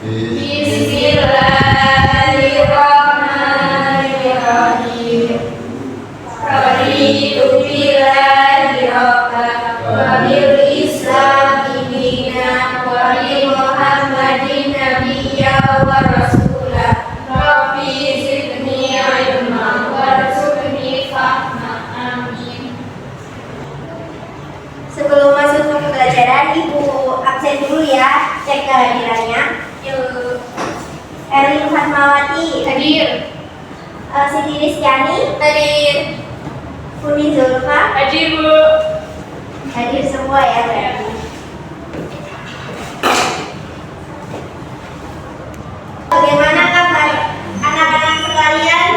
Bismillahirrahmanirrahim. Raditu billahi rabban wa bil islami dinan wa bi Muhammadin nabiyyan wa rasulah. Rabbi zidni ilma warzuqni fahma. Amin. Sebelum masuk ke pembelajaran, Ibu absen dulu ya, cek kehadirannya. Yuk. Erlin Fatmawati Hadir. Siti Rizkyani Hadir. Funi Zulfa Hadir, Bu. hadir semua ya berarti. Bagaimana kabar anak-anak sekalian?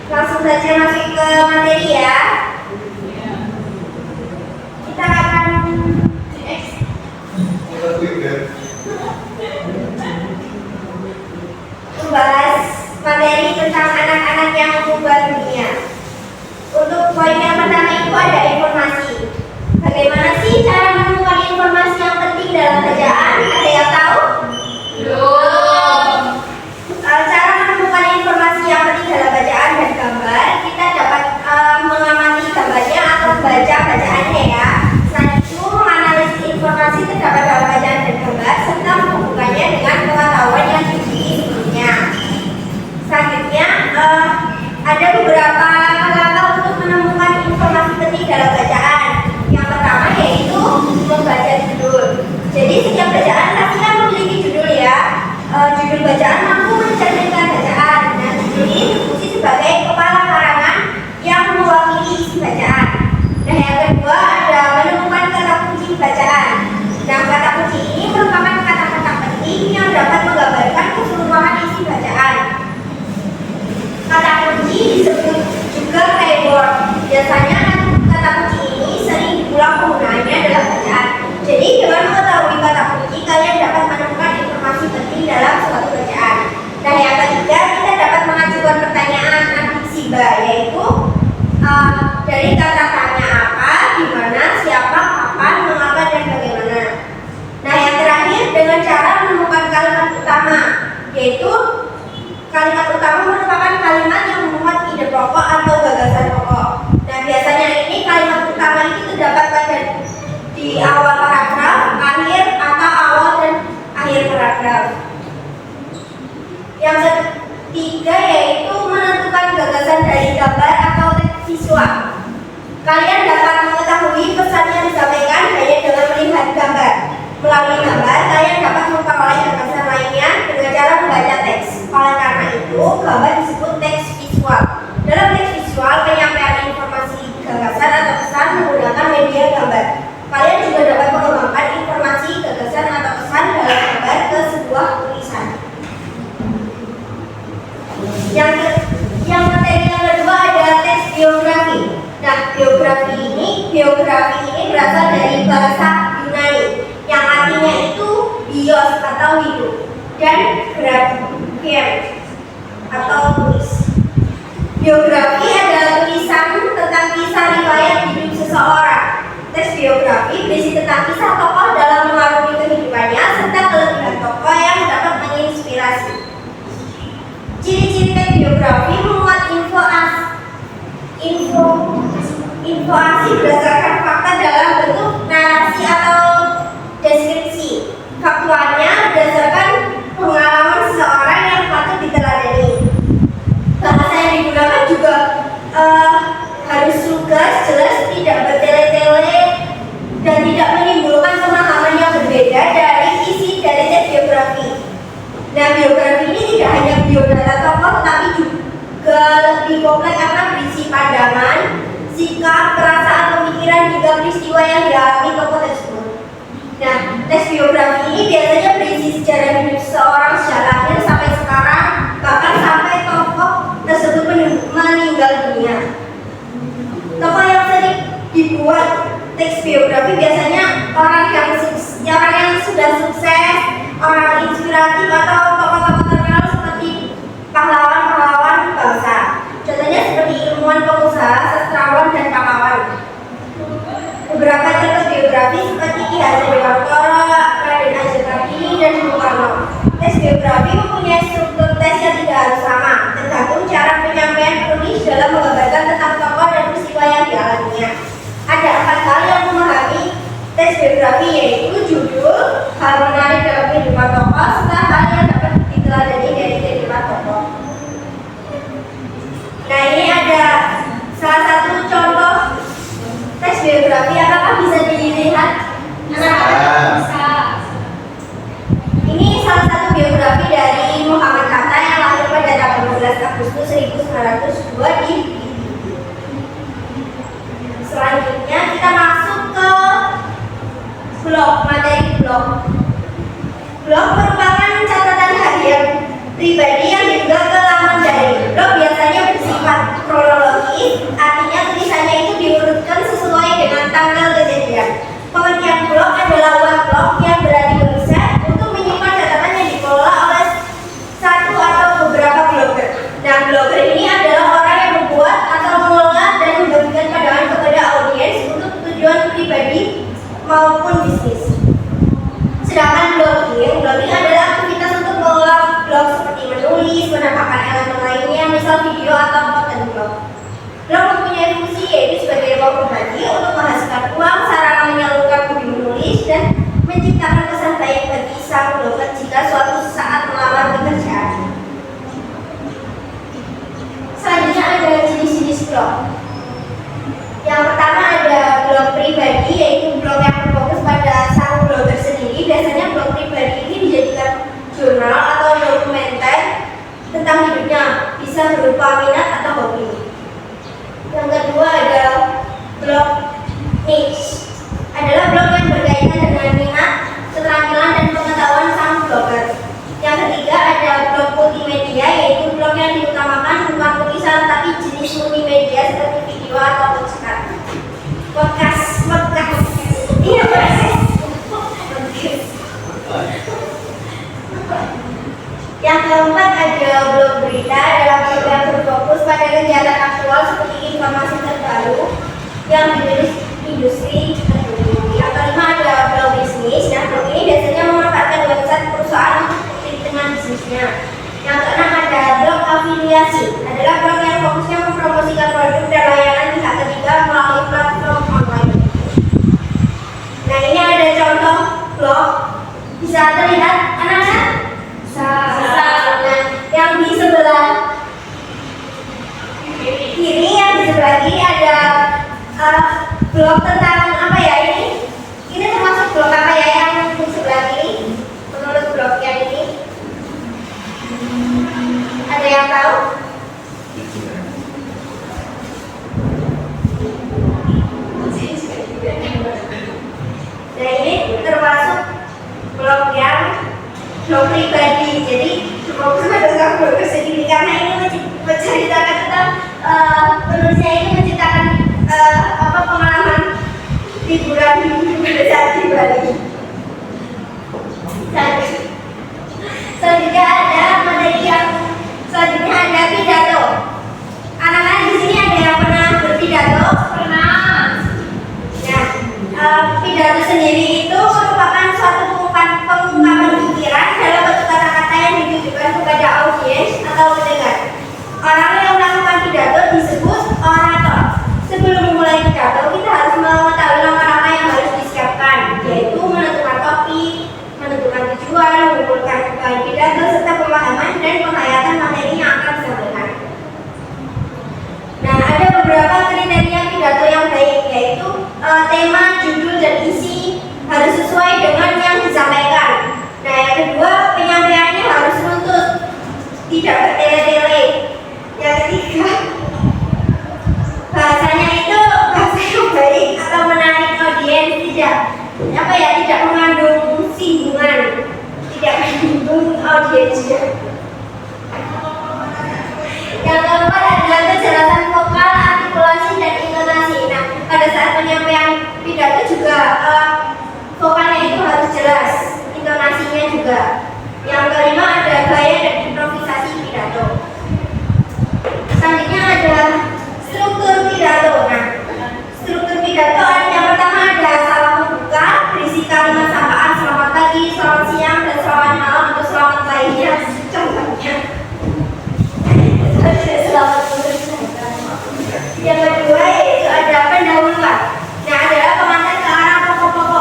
Langsung saja masuk ke materi ya. Kita akan membahas materi tentang anak-anak yang mengubah dunia. Untuk poin yang pertama itu ada informasi. Bagaimana sih cara menemukan informasi yang penting dalam bacaan? Ada yang tahu? Belum. Cara menemukan informasi yang penting dalam bacaan dan gambar, kita dapat mengamati gambarnya atau baca bacaannya ya. Selain itu, menganalisis informasi terdapat dalam bacaan dan gambar serta menghubungkannya dengan pengetahuan yang dimiliki sebelumnya. Selanjutnya, ada beberapa langkah untuk menemukan informasi penting dalam bacaan. Yang pertama yaitu membaca judul. Jadi setiap bacaan pastikan memiliki judul ya. Judul bacaan mampu mencerminkan bacaan. Nah, judul ini berfungsi sebagai kepala karangan yang mewakili isi bacaan. Nah, yang kedua ada menemukan kata kunci bacaan. Nah, kata kunci ini merupakan kata-kata penting yang dapat menggambarkan keseluruhan isi bacaan. Kata kunci disebut juga keyword. Biasanya kata kunci ini sering diulang penggunaannya dalam bacaan. Jadi dengan mengetahui kata kunci, kalian dapat menemukan informasi penting dalam suatu bacaan. Nah, yang ketiga kita dapat mengajukan pertanyaan adiksiba, yaitu dari kata tanya apa, di mana, siapa, kapan, mengapa, dan bagaimana. Nah, yang terakhir dengan cara menemukan kalimat utama, yaitu kalimat utama merupakan kalimat yang memuat ide pokok atau gagasan pokok. Nah, biasanya ini kalimat utama ini terdapat pada di awal paragraf, akhir, atau awal dan akhir paragraf. Yang ketiga yaitu menentukan gagasan dari gambar atau teks visual. Kalian dapat mengetahui pesan yang disampaikan hanya dengan melihat gambar. Melalui gambar, kalian dapat memperoleh gagasan lainnya dengan cara membaca teks. Oleh karena itu, gambar disebut teks visual. Dalam teks visual, penyampaian informasi gagasan atau pesan menggunakan media gambar. Kalian juga dapat mengembangkan informasi, gagasan, atau pesan dalam gambar ke sebuah tulisan. Yang materi yang kedua adalah teks biografi. Nah, biografi ini berasal dari bahasa Yunani yang artinya itu bios atau hidup dan graphian atau tulis. Biografi adalah tulisan tentang kisah riwayat hidup seseorang. Teks biografi berisi tentang kisah tokoh dalam mengarungi kehidupannya serta kelebihan tokoh yang dapat menginspirasi. Ciri-ciri teks biografi memuat info asli berdasarkan fakta dalam bentuk narasi atau deskripsi. Faktualnya berdasarkan pengalaman seseorang yang patut diteladani. Bahasa yang digunakan juga harus lugas, jelas, tidak bertele-tele, dan tidak menimbulkan pemahaman yang berbeda dari isi dari teks biografi. Nah, biografi ini tidak hanya biodata tokoh, tetapi juga lebih kompleks karena berisi pandangan, sikap, perasaan, pemikiran, hingga peristiwa yang dialami tokoh tersebut. Nah, teks biografi ini biasanya berisi sejarah hidup seseorang sejak lahir sampai sekarang, bahkan sampai tokoh tersebut meninggal dunia. Tokoh yang sering dibuat teks biografi biasanya orang yang sudah sukses, orang inspiratif, atau tokoh-tokoh terkenal seperti pahlawan-pahlawan bangsa. Contohnya seperti ilmuwan, pengusaha, sastrawan, dan pahlawan. Beberapa contoh biografi seperti Ki Hajar biografi, yaitu judul, hal menarik dalam kehidupan tokoh, serta hal yang dapat diteladani dari kehidupan tokoh. Nah, ini ada salah satu contoh teks biografi. Apakah bisa dilihat? Bisa. Ini salah satu biografi dari Muhammad Hatta yang lahir pada tanggal 12 Agustus 1902 di. Selanjutnya kita masuk ke blog, materi blog. Blog merupakan catatan harian pribadi yang diunggah ke laman daring. Blog biasanya bersifat kronologis, artinya tulisannya itu diurutkan sesuai dengan tanggal kejadian. Pengertian blog adalah web blog yang berarti website untuk menyimpan catatan yang dikelola oleh satu atau beberapa blogger. Nah, blogger ini adalah orang yang membuat atau mengelola dan membagikan pandangan kepada audiens untuk tujuan pribadi maupun bisnis. Sedangkan blogging adalah aktivitas untuk mengelola blog seperti menulis, menambahkan elemen lainnya, misal video atau konten blog. Blog mempunyai fungsi yaitu sebagai ruang berbagi untuk menghasilkan uang, sarana menyalurkan hobi menulis, dan menciptakan kesan baik bagi sang blogger jika suatu saat melamar pekerjaan. Selanjutnya ada jenis-jenis blog. Yang pertama ada blog pribadi, yaitu blog yang berfokus pada sang blogger sendiri. Biasanya blog pribadi ini dijadikan jurnal atau dokumenter tentang hidupnya, bisa berupa minat atau hobi. Yang kedua ada blog niche, adalah blog yang berkaitan dengan minat, keterampilan, dan pengetahuan sang blogger. Yang ketiga ada blog multimedia, yaitu blog yang diutamakan bukan tulisan tapi jenis multimedia seperti video atau podcast. Iya, Yang keempat ada blog berita, adalah blog yang berfokus pada kegiatan aktual seperti informasi terbaru yang ditulis industri tertentu. Yang kelima ada blog bisnis. Nah, blog ini biasanya memanfaatkan website perusahaan untuk dengan bisnisnya. Yang keenam ada blog afiliasi, adalah blog yang fokusnya mempromosikan produk dan layanan pihak ketiga melalui platform online. Nah, ini ada contoh blog, bisa terlihat anak-anak? Nah, yang di sebelah kiri, yang di sebelah kiri ada blog tentang apa ya ini? Ini termasuk blog apa ya yang di sebelah kiri? Menurut blog yang ini, ada yang tahu? Nah, ini termasuk blog yang blog pribadi. Jadi fokus pada sang blogger sendiri, karena ini menceritakan tentang penulisnya ini menceritakan pengalaman liburan pada saat di Bali. Selanjutnya ada materi yang selanjutnya ada pidato. Anak-anak di sini ada yang pernah berpidato? Pernah. Nah, pidato sendiri itu merupakan suatu pengungkapan pikiran dalam bentuk kata-kata yang ditujukan kepada audiens atau pendengar. Orang yang melakukan pidato disebut orator. Sebelum memulai pidato, kita harus mengetahui langkah-langkah yang harus disiapkan, yaitu menentukan topik, menentukan tujuan, mengumpulkan bahan pidato, serta pemahaman dan penghayatan materi yang akan disampaikan. Nah, ada beberapa kriteria pidato yang baik, yaitu tema, judul, dan isi harus sesuai dengan yang disampaikan. Nah, yang kedua, penyampaiannya harus runtut, tidak bertele-tele. Yang ketiga, bahasanya itu bahasa yang baik atau menarik audiens, tidak mengandung singgungan, tidak menyinggung audiensnya. Yang keempat adalah kejelasan vokal, artikulasi, dan intonasi. Nah, pada saat penyampaian pidato juga vokalnya itu harus jelas, intonasinya juga. Yang kelima ada gaya dan improvisasi pidato. Selanjutnya ada struktur pidato. Nah, struktur pidato yang pertama ada salam pembuka, berisi kalimat sapaan selamat pagi, selamat siang, dan selamat malam atau selamat lainnya. Contohnya selamat yang kedua yaitu ada pendahuluan. Nah, adalah pengantar ke arah pokok-pokok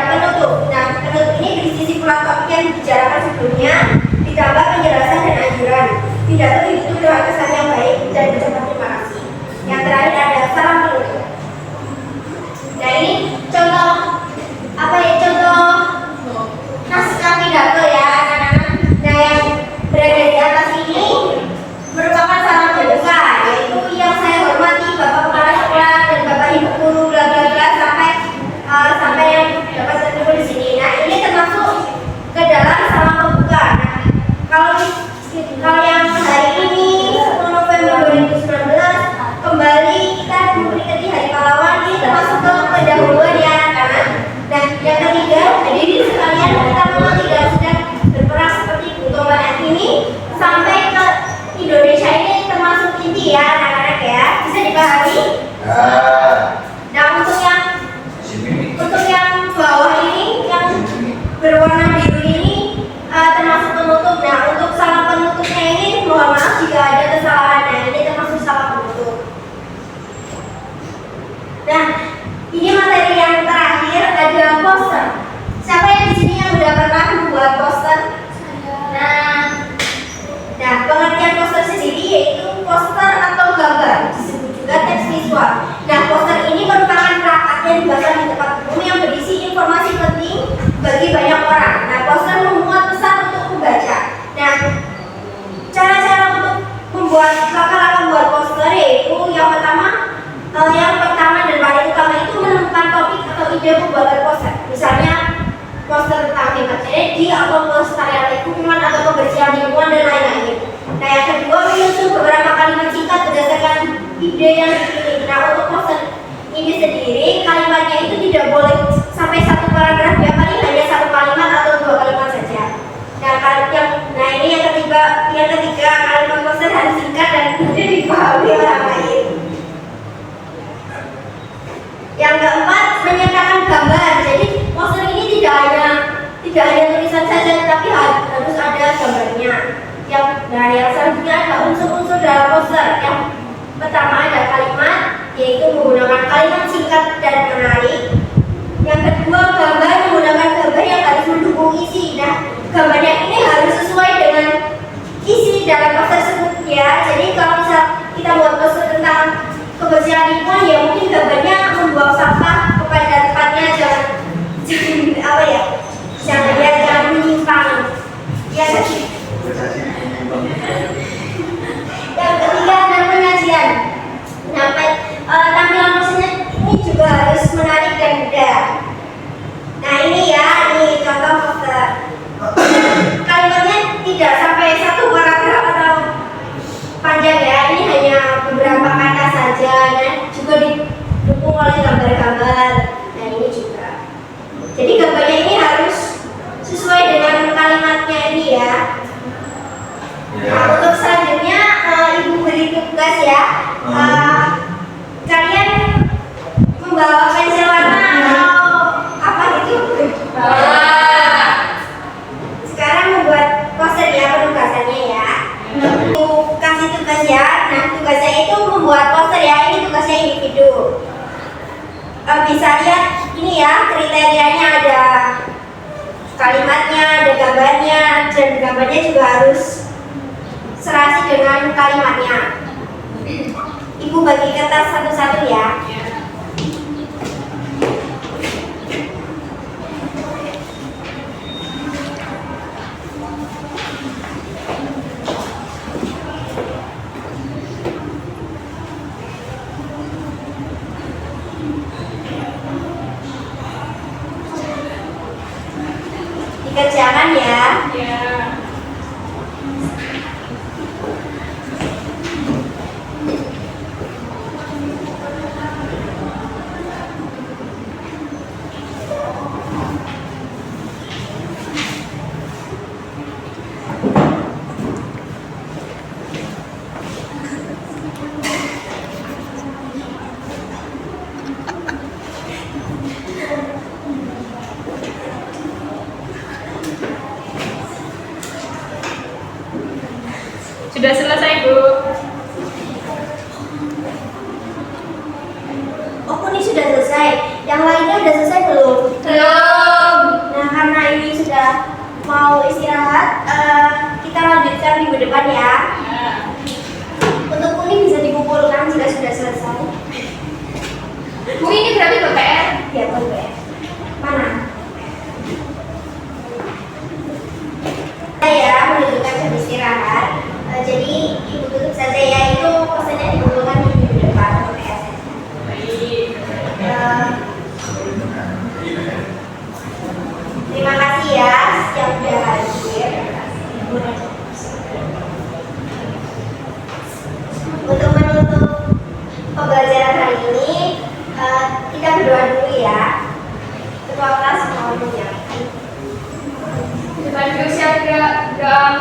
penutup. Nah, penutup ini berisi simpulan topik yang dibicarakan sebelumnya, ditambah penjelasan dan anjuran. Pidato ditutup dengan kesan yang baik dan ucapan terima kasih. Yang terakhir ada salam penutup. Nah, ini contoh contoh naskah pidato ya anak-anak. Nah, yang berada di atas ini merupakan salam pembuka, yaitu yang saya hormati Bapak Kepala Sekolah dan Bapak Ibu Guru bla bla bla sampai yang dapat terkumpul di sini. Nah, ini termasuk ke dalam salam pembuka. Nah, kalau yang hari ini 10 November 2019 kembali kita memperingati Hari Pahlawan, ini termasuk ke pendahuluan ya anak-anak. Nah, yang ketiga, hadirin sekalian, kita memang tidak sedang berperang seperti Bung Tombak ini sampai ke Indonesia ini termasuk inti ya anak-anak ya, bisa dipahami? Nah, untuk yang bawah ini yang berwarna biru ini termasuk penutup. Nah, untuk salam penutupnya ini mohon maaf jika ada kesalahan. Nah, ini termasuk salam penutup. Nah, ini materi yang terakhir ada poster. Siapa yang di sini yang sudah pernah membuat poster? Nah, pengertian poster sendiri yaitu poster atau gambar, disebut juga teks visual. Nah, poster ini merupakan plakat yang dipasang di tempat umum yang berisi informasi penting bagi banyak orang. Nah, poster memuat pesan untuk membaca. Nah, cara-cara untuk membuat poster yaitu yang pertama dan paling utama itu menemukan topik atau ide pembuatan poster. Misalnya poster tentang hemat energi atau poster yang lingkungan atau kebersihan lingkungan dan lain-lain. Nah, yang kedua menyusun beberapa kalimat singkat berdasarkan ide yang dipilih. Nah, untuk poster ini sendiri kalimatnya itu tidak boleh sampai satu paragraf ya, paling hanya satu kalimat atau dua kalimat saja. Nah, ini yang ketiga kalimat poster harus singkat dan mudah dipahami orang lain. Yang keempat, menyertakan gambar. Jadi poster ini tidak hanya tulisan saja, tapi harus ada gambarnya. Yang selanjutnya ada unsur-unsur dalam poster. Yang pertama ada kalimat, yaitu menggunakan kalimat singkat dan menarik. Yang kedua, gambar, menggunakan gambar yang harus mendukung isi. Nah, gambarnya ini harus sesuai dengan isi dalam poster tersebut ya. Jadi kalau misal kita buat poster tentang kebersihan lingkungan, ya mungkin gambarnya membuang sampah kepada tempatnya, jangan menyimpang. Yang ketiga ada penyajian. Nah, tampilan posternya ini juga harus menarik dan mudah. Nah, ini contoh poster. Kalimatnya tidak sampai satu paragraf atau panjang ya, ini hanya beberapa kata saja. Nah, juga didukung oleh gambar-gambar. Nah, ini juga. Jadi gambarnya ini harus sesuai dengan kalimatnya ini ya. Nah, untuk selanjutnya Ibu beri tugas ya. Kalian membawa pensil warna atau apa gitu? Sekarang membuat poster ya, penugasannya ya. Aku kasih tugas ya. Nah, tugasnya itu membuat poster ya. Ini tugasnya individu. Bisa lihat ini ya, kriterianya ada kalimatnya, ada gambarnya, dan gambarnya juga harus serasi dengan kalimatnya. Ibu bagi kertas satu-satu ya. Dikerjakan ya. Sudah selesai, Bu. Oh, ini sudah selesai. Yang lainnya sudah selesai belum? Belum.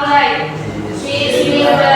mulai. Bismillahirrahmanirrahim.